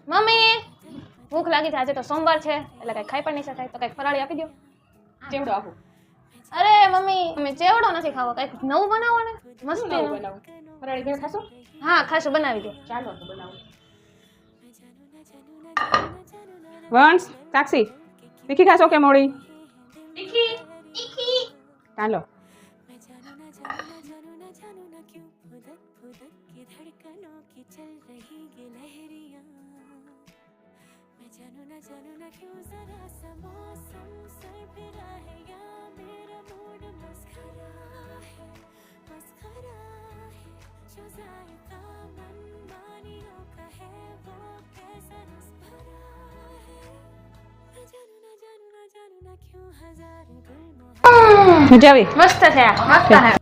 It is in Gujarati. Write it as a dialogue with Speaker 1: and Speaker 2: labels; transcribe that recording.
Speaker 1: મમ્મી ભૂખ લાગી છે, આજે તો સોમવાર છે એટલે કઈ ખાઈ પણ નહીં શકાય, તો કઈક ફરાળી આપી દો.
Speaker 2: ચેવડો આપો.
Speaker 1: અરે મમ્મી અમે ચેવડો નથી ખાવો, કઈક નવું બનાવો ને મસ્ત.
Speaker 2: બનાવો ફરાળી ભેળ ખાશો?
Speaker 1: હા ખાશું, બનાવી દો.
Speaker 2: ચાલો તો બનાવો. વંશ, સાક્ષી, તીખી ખાશો કે મોળી?
Speaker 1: તીખી.
Speaker 2: ચાલો. મજા આવી?
Speaker 1: મસ્ત છે આ, મસ્ત છે.